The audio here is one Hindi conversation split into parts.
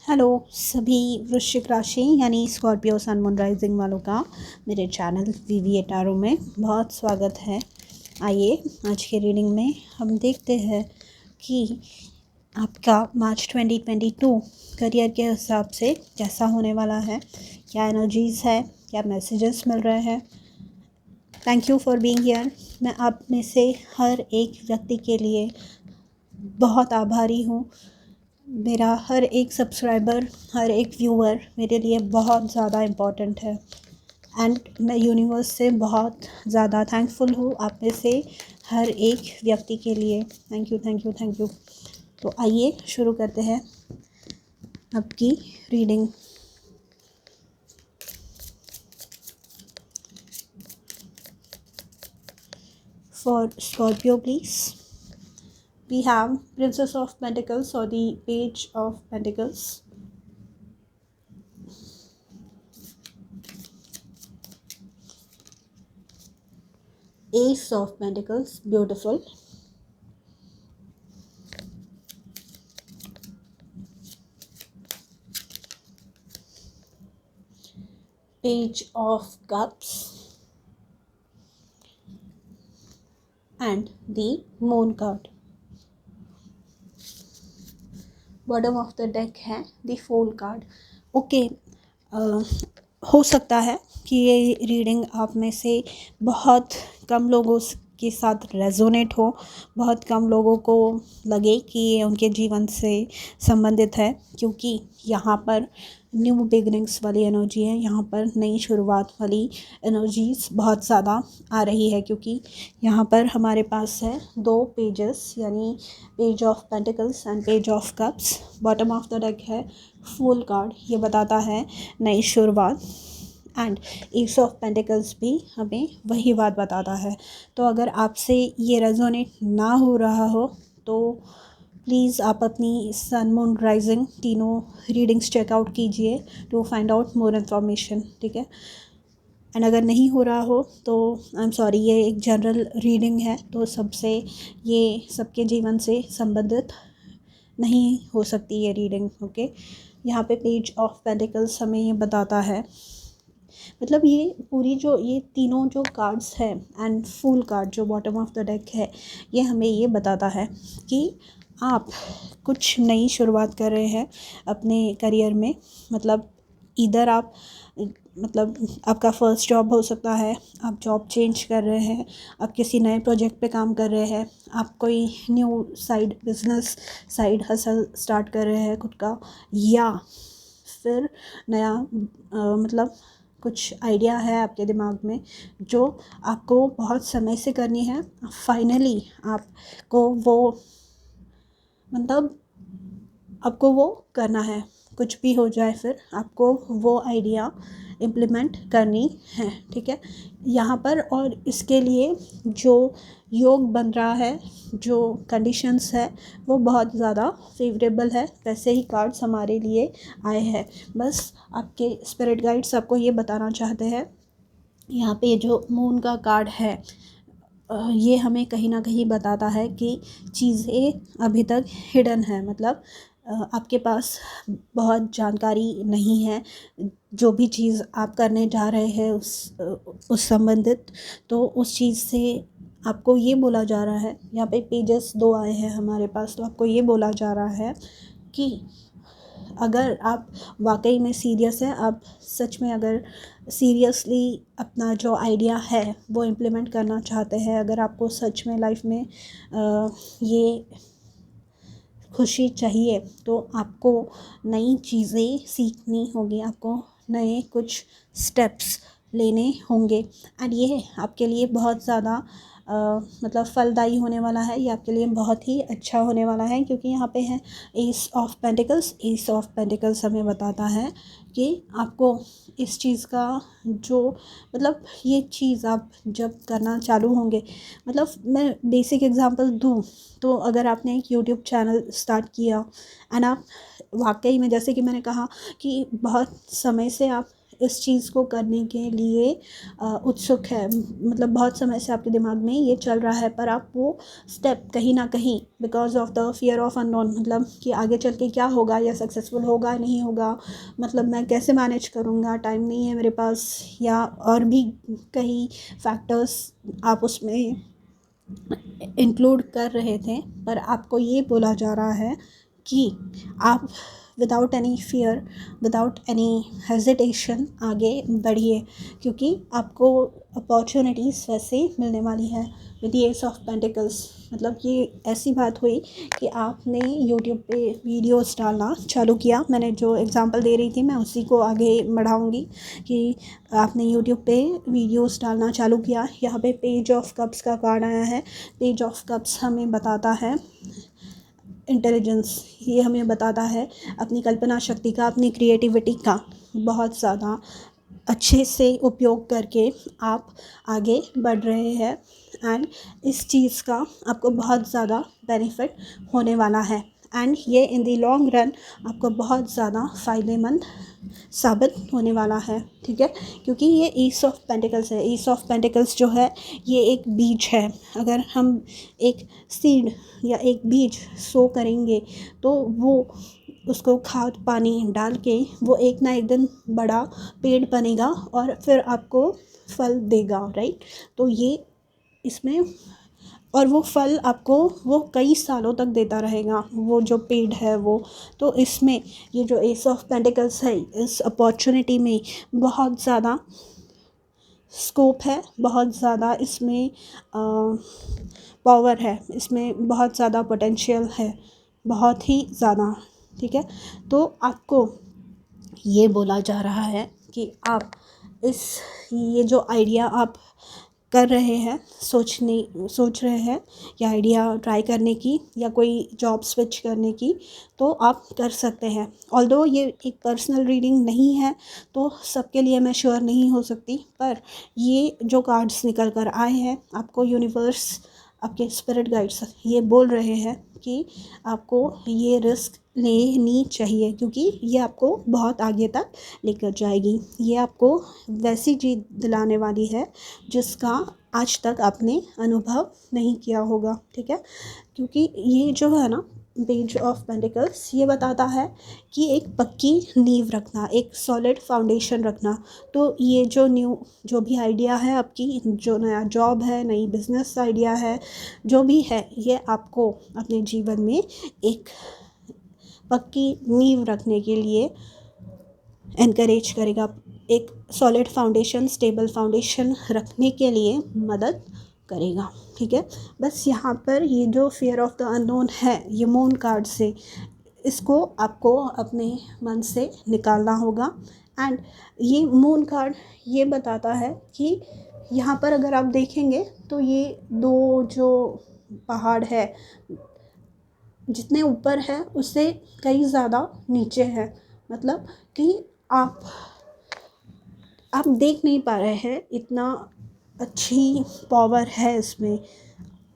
हेलो सभी वृश्चिक राशि यानी स्कॉर्पियो सन मून राइजिंग वालों का मेरे चैनल वीवी एटारो में बहुत स्वागत है। आइए आज के रीडिंग में हम देखते हैं कि आपका मार्च 2022 करियर के हिसाब से कैसा होने वाला है, क्या एनर्जीज़ है, क्या मैसेजेस मिल रहे हैं। Thank you for being here. मैं आप में से हर एक व्यक्ति के लिए बहुत आभारी हूँ। मेरा हर एक सब्सक्राइबर, हर एक व्यूअर मेरे लिए बहुत ज़्यादा इम्पॉर्टेंट है एंड मैं यूनिवर्स से बहुत ज़्यादा थैंकफुल हूँ आप में से हर एक व्यक्ति के लिए। Thank you thank you thank you. तो आइए शुरू करते हैं आपकी reading. For Scorpio please we have Princess of Pentacles or the Page of Pentacles, Ace of Pentacles, beautiful, Page of Cups and the Moon card. Bottom of the deck है द फूल कार्ड। ओके, हो सकता है कि ये रीडिंग आप में से बहुत कम लोगों के साथ रेजोनेट हो, बहुत कम लोगों को लगे कि ये उनके जीवन से संबंधित है, क्योंकि यहाँ पर न्यू बिगनिंग्स वाली एनर्जी है, यहाँ पर नई शुरुआत वाली एनर्जीज बहुत ज़्यादा आ रही है। क्योंकि यहाँ पर हमारे पास है दो पेजेस यानी page of pentacles and page of cups. Bottom of the deck है फूल कार्ड, ये बताता है नई शुरुआत एंड एस ऑफ पेंटिकल्स भी हमें वही बात बताता है। तो अगर आपसे ये रेजोनेट ना हो रहा हो तो प्लीज़ आप अपनी सन मून राइजिंग तीनों रीडिंग्स चेकआउट कीजिए to find out more information, ठीक है। एंड अगर नहीं हो रहा हो तो आई एम सॉरी, ये एक जनरल रीडिंग है, तो सबसे ये सबके जीवन से संबंधित नहीं हो सकती ये रीडिंग। ओके, यहाँ पे पेज ऑफ पेंटिकल्स हमें ये बताता है, मतलब ये पूरी जो ये तीनों जो कार्ड्स है एंड फुल कार्ड जो बॉटम ऑफ द डेक है, ये हमें ये बताता है कि आप कुछ नई शुरुआत कर रहे हैं अपने करियर में। मतलब इधर आप मतलब आपका फर्स्ट जॉब हो सकता है, आप जॉब चेंज कर रहे हैं, आप किसी नए प्रोजेक्ट पे काम कर रहे हैं, आप कोई new side business side hustle start कर रहे हैं खुद का, या फिर नया मतलब कुछ आइडिया है आपके दिमाग में जो आपको बहुत समय से करनी है। फाइनली आपको वो मतलब आपको वो करना है, कुछ भी हो जाए फिर आपको वो आइडिया इम्प्लीमेंट करनी है, ठीक है यहाँ पर। और इसके लिए जो योग बन रहा है, जो कंडीशंस है, वो बहुत ज़्यादा फेवरेबल है। वैसे ही कार्ड्स हमारे लिए आए हैं, बस आपके स्पिरिट गाइड्स आपको ये बताना चाहते हैं। यहाँ पे जो मून का कार्ड है ये हमें कहीं ना कहीं बताता है कि चीज़ें अभी तक हिडन है, मतलब आपके पास बहुत जानकारी नहीं है जो भी चीज़ आप करने जा रहे हैं उस संबंधित। तो उस चीज़ से आपको ये बोला जा रहा है, यहाँ पे पेजेस दो आए हैं हमारे पास, तो आपको ये बोला जा रहा है कि अगर आप वाकई में सीरियस हैं, आप सच में अगर सीरियसली अपना जो आइडिया है वो इम्प्लीमेंट करना चाहते हैं, अगर आपको सच में लाइफ में ये खुशी चाहिए, तो आपको नई चीज़ें सीखनी होगी, आपको नए कुछ स्टेप्स लेने होंगे एंड ये आपके लिए बहुत ज़्यादा मतलब फलदायी होने वाला है। ये आपके लिए बहुत ही अच्छा होने वाला है, क्योंकि यहाँ पे है S of pentacles. S of pentacles हमें बताता है कि आपको इस चीज़ का जो मतलब ये चीज़ आप जब करना चालू होंगे, मतलब मैं बेसिक एग्जांपल दूँ तो अगर आपने एक यूट्यूब चैनल स्टार्ट किया एंड आप वाकई में, जैसे कि मैंने कहा कि बहुत समय से आप इस चीज़ को करने के लिए उत्सुक है, मतलब बहुत समय से आपके दिमाग में ये चल रहा है, पर आप वो स्टेप कहीं ना कहीं because of the fear of unknown, मतलब कि आगे चल के क्या होगा, या सक्सेसफुल होगा नहीं होगा, मतलब मैं कैसे मैनेज करूँगा, टाइम नहीं है मेरे पास, या और भी कई फैक्टर्स आप उसमें इंक्लूड कर रहे थे, पर आपको ये बोला जा रहा है कि आप without any fear, without any hesitation आगे बढ़िए, क्योंकि आपको अपॉर्चुनिटीज़ वैसे मिलने वाली है with the S of pentacles. मतलब ये ऐसी बात हुई कि आपने यूट्यूब पे वीडियोस डालना चालू किया, मैंने जो एग्जांपल दे रही थी मैं उसी को आगे बढ़ाऊंगी कि आपने यूट्यूब पे वीडियोस डालना चालू किया। यहाँ पे पेज ऑफ कप्स का कार्ड आया है। पेज ऑफ कप्स हमें बताता है इंटेलिजेंस, ये हमें बताता है अपनी कल्पना शक्ति का, अपनी क्रिएटिविटी का बहुत ज़्यादा अच्छे से उपयोग करके आप आगे बढ़ रहे हैं, एंड इस चीज़ का आपको बहुत ज़्यादा बेनिफिट होने वाला है, एंड ये इन द लॉन्ग रन आपको बहुत ज़्यादा फ़ायदेमंद साबित होने वाला है। ठीक है, क्योंकि ये ईस ऑफ पेंटिकल्स है। ईस ऑफ पेंटिकल्स जो है ये एक बीज है। अगर हम एक सीड या एक बीज सो करेंगे तो वो उसको खाद पानी डाल के वो एक ना एक दिन बड़ा पेड़ बनेगा और फिर आपको फल देगा, राइट। तो ये इसमें, और वो फल आपको वो कई सालों तक देता रहेगा, वो जो पेड़ है वो। तो इसमें ये जो एस ऑफ पेंटिकल्स है, इस अपॉर्चुनिटी में बहुत ज़्यादा स्कोप है, बहुत ज़्यादा इसमें पावर है, इसमें बहुत ज़्यादा पोटेंशियल है, बहुत ही ज़्यादा। ठीक है, तो आपको ये बोला जा रहा है कि आप ये जो आइडिया आप कर रहे हैं, सोच रहे हैं या आइडिया ट्राई करने की या कोई जॉब स्विच करने की, तो आप कर सकते हैं। ऑल्दो ये एक पर्सनल रीडिंग नहीं है तो सबके लिए मैं श्योर नहीं हो सकती, पर ये जो कार्ड्स निकल कर आए हैं, आपको यूनिवर्स, आपके स्पिरिट गाइड्स ये बोल रहे हैं कि आपको ये रिस्क लेनी चाहिए, क्योंकि ये आपको बहुत आगे तक लेकर जाएगी। ये आपको वैसी जीत दिलाने वाली है जिसका आज तक आपने अनुभव नहीं किया होगा। ठीक है, क्योंकि ये जो है ना पेज ऑफ पेंटिकल्स, ये बताता है कि एक पक्की नींव रखना, एक सॉलिड फाउंडेशन रखना। तो ये जो भी आइडिया है आपकी, जो नया जॉब है, नई बिजनेस आइडिया है, जो भी है, ये आपको अपने जीवन में एक पक्की नींव रखने के लिए एनकरेज करेगा, एक सॉलिड फाउंडेशन, स्टेबल फाउंडेशन रखने के लिए मदद करेगा। ठीक है, बस यहाँ पर ये जो फियर ऑफ द अननोन है, ये मून कार्ड से, इसको आपको अपने मन से निकालना होगा। एंड ये मून कार्ड ये बताता है कि यहाँ पर अगर आप देखेंगे तो ये दो जो पहाड़ है, जितने ऊपर है उससे कई ज़्यादा नीचे है, मतलब कि आप देख नहीं पा रहे हैं, इतना अच्छी पावर है इसमें,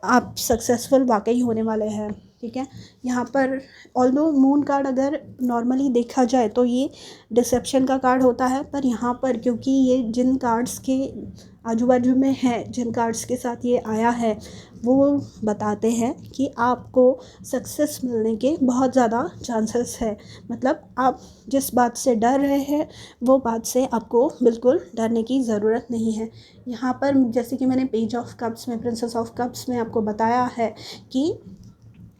आप सक्सेसफुल वाकई होने वाले हैं। ठीक है, यहाँ पर ऑल्दो मून कार्ड अगर नॉर्मली देखा जाए तो ये डिसेप्शन का कार्ड होता है, पर यहाँ पर क्योंकि ये जिन कार्ड्स के आजू बाजू में है, जिन कार्ड्स के साथ ये आया है, वो बताते हैं कि आपको सक्सेस मिलने के बहुत ज़्यादा चांसेस है। मतलब आप जिस बात से डर रहे हैं वो बात से आपको बिल्कुल डरने की ज़रूरत नहीं है। यहाँ पर जैसे कि मैंने पेज ऑफ कप्स में, प्रिंसेस ऑफ कप्स में आपको बताया है कि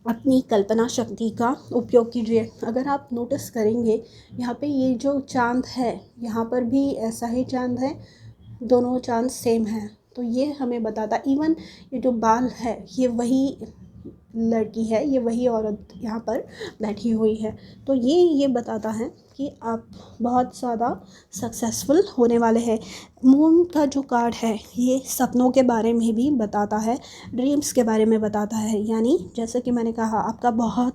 अपनी कल्पना शक्ति का उपयोग कीजिए। अगर आप नोटिस करेंगे यहाँ पे ये जो चाँद है, यहाँ पर भी ऐसा ही चाँद है, दोनों चाँद सेम है। तो ये हमें बताता, इवन ये जो बाल है ये वही लड़की है, ये वही औरत यहाँ पर बैठी हुई है। तो ये बताता है कि आप बहुत ज़्यादा सक्सेसफुल होने वाले हैं। मून का जो कार्ड है ये सपनों के बारे में भी बताता है, ड्रीम्स के बारे में बताता है। यानी जैसे कि मैंने कहा, आपका बहुत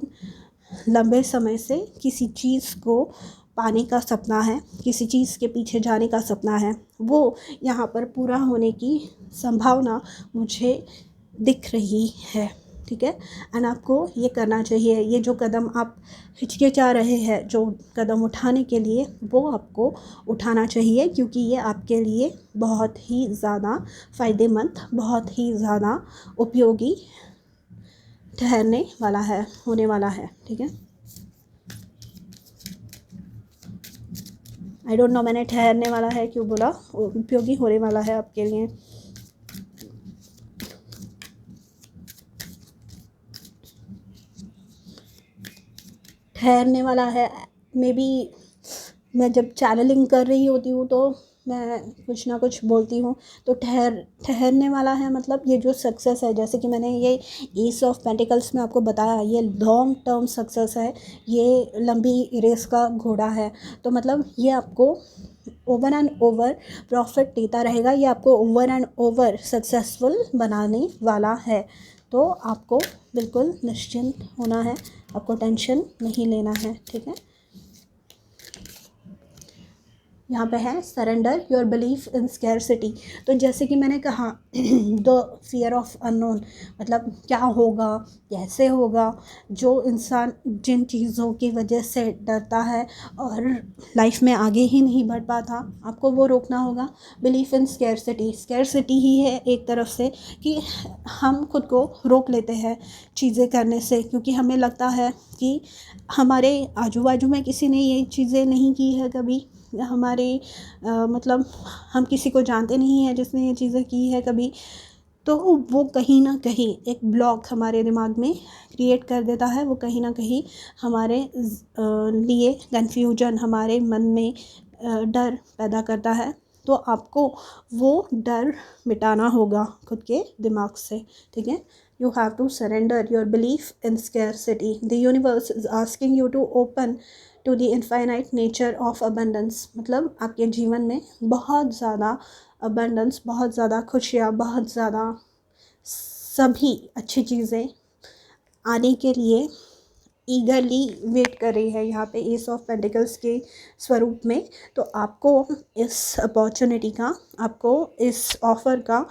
लंबे समय से किसी चीज़ को पाने का सपना है, किसी चीज़ के पीछे जाने का सपना है, वो यहाँ पर पूरा होने की संभावना मुझे दिख रही है। ठीक है। एंड आपको ये करना चाहिए। ये जो कदम आप हिचकिचा रहे हैं जो कदम उठाने के लिए, वो आपको उठाना चाहिए, क्योंकि ये आपके लिए बहुत ही ज़्यादा फ़ायदेमंद, बहुत ही ज़्यादा उपयोगी ठहरने वाला है, होने वाला है, ठीक है। आई डोंट नो मैंने ठहरने वाला है क्यों बोला, उपयोगी होने वाला है आपके लिए। ठहरने वाला है, मे बी मैं जब चैनलिंग कर रही होती हूँ तो मैं कुछ ना कुछ बोलती हूँ, तो ठहरने वाला है मतलब ये जो सक्सेस है, जैसे कि मैंने ये एस ऑफ पेंटिकल्स में आपको बताया, ये लॉन्ग टर्म सक्सेस है, ये लंबी रेस का घोड़ा है। तो मतलब ये आपको ओवर एंड ओवर प्रॉफिट देता रहेगा, ये आपको ओवर एंड ओवर सक्सेसफुल बनाने वाला है। तो आपको बिल्कुल निश्चिंत होना है, आपको टेंशन नहीं लेना है, ठीक है। यहाँ पे है surrender your belief in scarcity. तो जैसे कि मैंने कहा द फियर ऑफ अननोन, मतलब क्या होगा, कैसे होगा, जो इंसान जिन चीज़ों की वजह से डरता है और लाइफ में आगे ही नहीं बढ़ पाता, आपको वो रोकना होगा। बिलीफ इन स्कैरसिटी, स्कैरसिटी ही है एक तरफ से कि हम खुद को रोक लेते हैं चीज़ें करने से, क्योंकि हमें लगता है कि हमारे आजू बाजू में किसी ने ये चीज़ें नहीं की है कभी, हमारे मतलब हम किसी को जानते नहीं हैं जिसने ये चीज़ें की है कभी। तो वो कहीं ना कहीं एक ब्लॉक हमारे दिमाग में क्रिएट कर देता है, वो कहीं ना कहीं हमारे लिए कन्फ्यूजन, हमारे मन में डर पैदा करता है। तो आपको वो डर मिटाना होगा खुद के दिमाग से, ठीक है। You have to surrender your belief in scarcity. The universe is asking you to open to the infinite nature of abundance. मतलब आपके जीवन में बहुत ज़्यादा अबंडेंस, बहुत ज़्यादा खुशियाँ, बहुत ज़्यादा सभी अच्छी चीज़ें आने के लिए ईगरली वेट कर रही है यहाँ पे एस ऑफ पेंटिकल्स के स्वरूप में। तो आपको इस अपॉर्चुनिटी का, आपको इस ऑफ़र का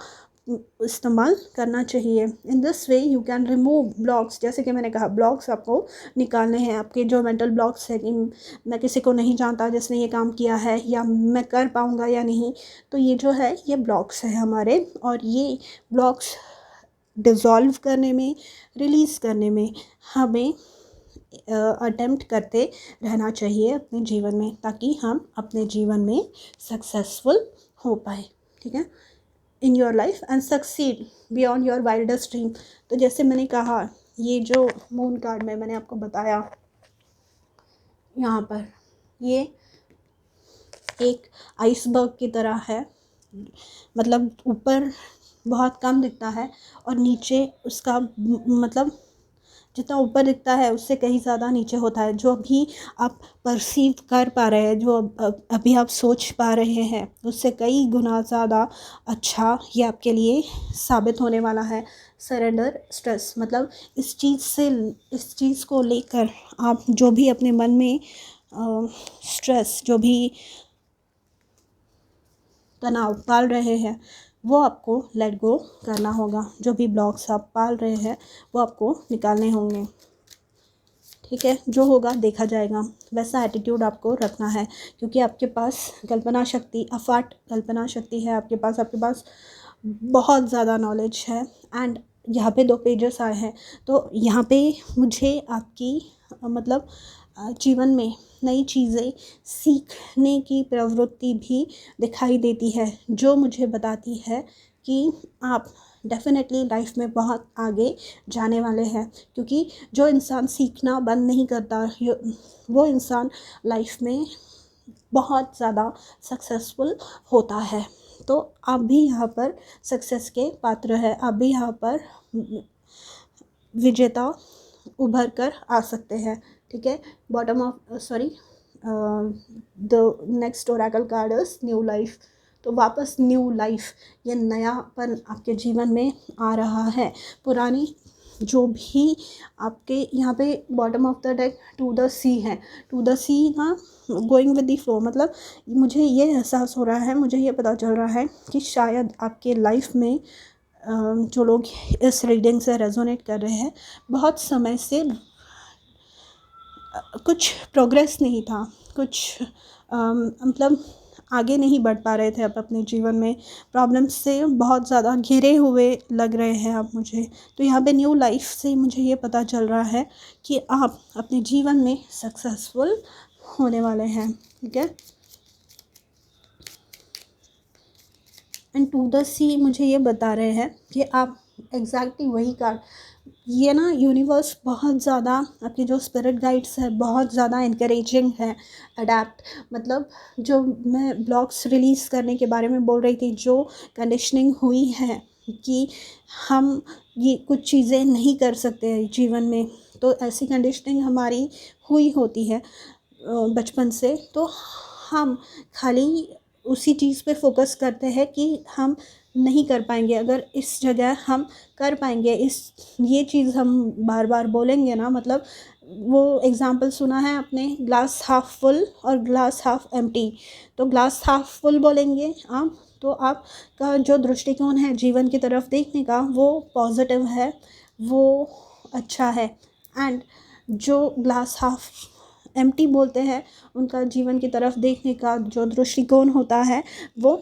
इस्तेमाल करना चाहिए। In this way you can remove blocks. जैसे कि मैंने कहा, ब्लॉक्स आपको निकालने हैं, आपके जो मेंटल ब्लॉक्स है कि मैं किसी को नहीं जानता जिसने ये काम किया है, या मैं कर पाऊँगा या नहीं। तो ये जो है ये ब्लॉक्स है हमारे, और ये ब्लॉक्स डिज़ोल्व करने में, रिलीज़ करने में हमें अटेम्प्ट करते रहना चाहिए अपने जीवन में, ताकि हम अपने जीवन में सक्सेसफुल हो पाए, ठीक है, in your life and succeed beyond your wildest dream. तो जैसे मैंने कहा, ये जो मून कार्ड में मैंने आपको बताया, यहाँ पर ये एक आइसबर्ग की तरह है, मतलब ऊपर बहुत कम दिखता है और नीचे उसका मतलब जितना ऊपर दिखता है उससे कहीं ज़्यादा नीचे होता है। जो अभी आप परसीव कर पा रहे हैं, जो अभी आप सोच पा रहे हैं, उससे कई गुना ज़्यादा अच्छा ये आपके लिए साबित होने वाला है। सरेंडर स्ट्रेस, मतलब इस चीज़ को लेकर आप जो भी अपने मन में स्ट्रेस, जो भी तनाव पाल रहे हैं, वो आपको लेट गो करना होगा। जो भी ब्लॉक्स आप पाल रहे हैं वो आपको निकालने होंगे, ठीक है। जो होगा देखा जाएगा, वैसा एटीट्यूड आपको रखना है, क्योंकि आपके पास कल्पना शक्ति, अफाट कल्पना शक्ति है आपके पास बहुत ज़्यादा नॉलेज है। एंड यहाँ पे 2 पेजेस आए हैं, तो यहाँ पे मुझे आपकी मतलब जीवन में नई चीज़ें सीखने की प्रवृत्ति भी दिखाई देती है, जो मुझे बताती है कि आप डेफिनेटली लाइफ में बहुत आगे जाने वाले हैं। क्योंकि जो इंसान सीखना बंद नहीं करता, वो इंसान लाइफ में बहुत ज़्यादा सक्सेसफुल होता है। तो आप भी यहाँ पर सक्सेस के पात्र हैं, आप भी यहाँ पर विजेता उभर कर आ सकते हैं, ठीक है। Bottom of the next Oracle card is new life. तो वापस न्यू लाइफ, ये नयापन आपके जीवन में आ रहा है। पुरानी जो भी आपके यहाँ पे bottom of the deck to the sea है, टू द सी ना, गोइंग विद द फ्लो, मतलब मुझे ये एहसास हो रहा है, मुझे ये पता चल रहा है कि शायद आपके लाइफ में जो लोग इस रीडिंग से रेजोनेट कर रहे हैं, बहुत समय से कुछ प्रोग्रेस नहीं था, कुछ मतलब आगे नहीं बढ़ पा रहे थे आप अपने जीवन में, प्रॉब्लम्स से बहुत ज़्यादा घिरे हुए लग रहे हैं आप मुझे। तो यहाँ पे न्यू लाइफ से मुझे ये पता चल रहा है कि आप अपने जीवन में सक्सेसफुल होने वाले हैं, ठीक है। एंड टू द सी मुझे ये बता रहे हैं कि आप एग्जैक्टली वही कार्ड, ये ना यूनिवर्स बहुत ज़्यादा आपके जो स्पिरिट गाइड्स है बहुत ज़्यादा इनकरेजिंग है। अडेप्ट मतलब जो मैं ब्लॉग्स रिलीज़ करने के बारे में बोल रही थी, जो कंडीशनिंग हुई है कि हम ये कुछ चीज़ें नहीं कर सकते जीवन में, तो ऐसी कंडीशनिंग हमारी हुई होती है बचपन से। तो हम खाली उसी चीज़ पे फोकस करते हैं कि हम नहीं कर पाएंगे, अगर इस जगह हम कर पाएंगे, इस ये चीज़ हम बार बार बोलेंगे ना, मतलब वो एग्ज़ाम्पल सुना है आपने, ग्लास हाफ फुल और ग्लास हाफ एम्प्टी। तो ग्लास हाफ फुल बोलेंगे आप, तो आपका जो दृष्टिकोण है जीवन की तरफ देखने का वो पॉजिटिव है, वो अच्छा है। एंड जो ग्लास हाफ एम्प्टी बोलते हैं, उनका जीवन की तरफ देखने का जो दृष्टिकोण होता है वो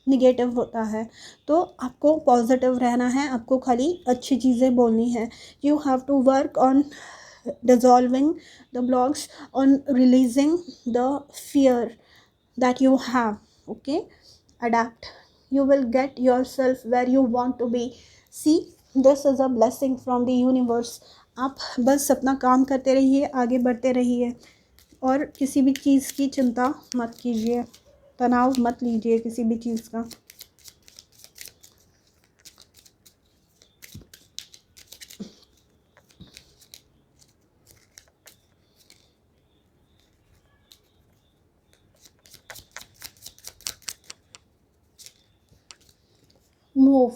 निगेटिव होता है। तो आपको पॉजिटिव रहना है, आपको खाली अच्छी चीज़ें बोलनी है। You have to work on dissolving the blocks, on releasing the fear that you have, okay. Adept, you will get yourself where you want to be. See, this is a blessing from the universe. आप बस अपना काम करते रहिए, आगे बढ़ते रहिए और किसी भी चीज़ की चिंता मत कीजिए, तनाव मत लीजिए किसी भी चीज़ का। Move,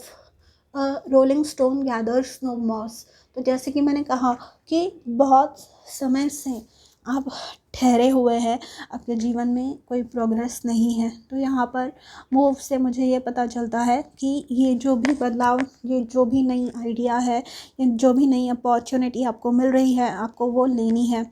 rolling stone gathers no moss. तो जैसे कि मैंने कहा कि बहुत समय से आप ठहरे हुए हैं, आपके जीवन में कोई प्रोग्रेस नहीं है। तो यहाँ पर मूव से मुझे ये पता चलता है कि ये जो भी बदलाव, ये जो भी नई आइडिया है, ये जो भी नई अपॉर्चुनिटी आपको मिल रही है, आपको वो लेनी है।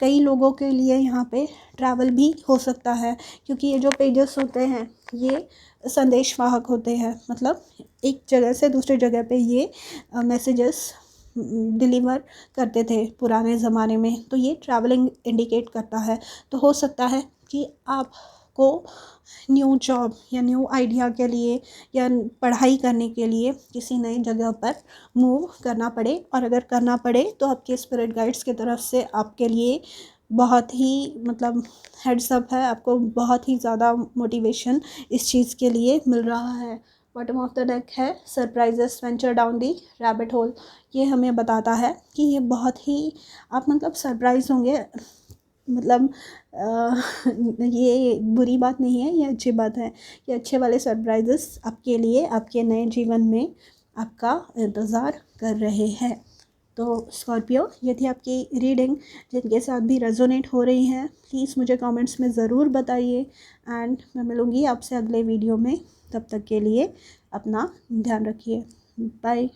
कई लोगों के लिए यहाँ पे ट्रैवल भी हो सकता है, क्योंकि ये जो पेजेस होते हैं ये संदेशवाहक होते हैं, मतलब एक जगह से दूसरी जगह पे ये मैसेजेस डिलीवर करते थे पुराने ज़माने में। तो ये ट्रैवलिंग इंडिकेट करता है। तो हो सकता है कि आपको न्यू जॉब या न्यू आइडिया के लिए या पढ़ाई करने के लिए किसी नई जगह पर मूव करना पड़े, और अगर करना पड़े तो आपके स्पिरिट गाइड्स की तरफ से आपके लिए बहुत ही मतलब हेड्स अप है, आपको बहुत ही ज़्यादा मोटिवेशन इस चीज़ के लिए मिल रहा है। बॉटम ऑफ द डेक है surprises venture down the rabbit hole. ये हमें बताता है कि ये बहुत ही आप मतलब सरप्राइज होंगे, मतलब ये बुरी बात नहीं है, ये अच्छी बात है। ये अच्छे वाले सरप्राइजेस आपके लिए आपके नए जीवन में आपका इंतज़ार कर रहे हैं। तो स्कॉर्पियो, ये थी आपकी रीडिंग। जिनके साथ भी रेजोनेट हो रही हैं प्लीज़ मुझे कमेंट्स में ज़रूर बताइए, एंड मैं मिलूँगी आपसे अगले वीडियो में। तब तक के लिए अपना ध्यान रखिए, बाय।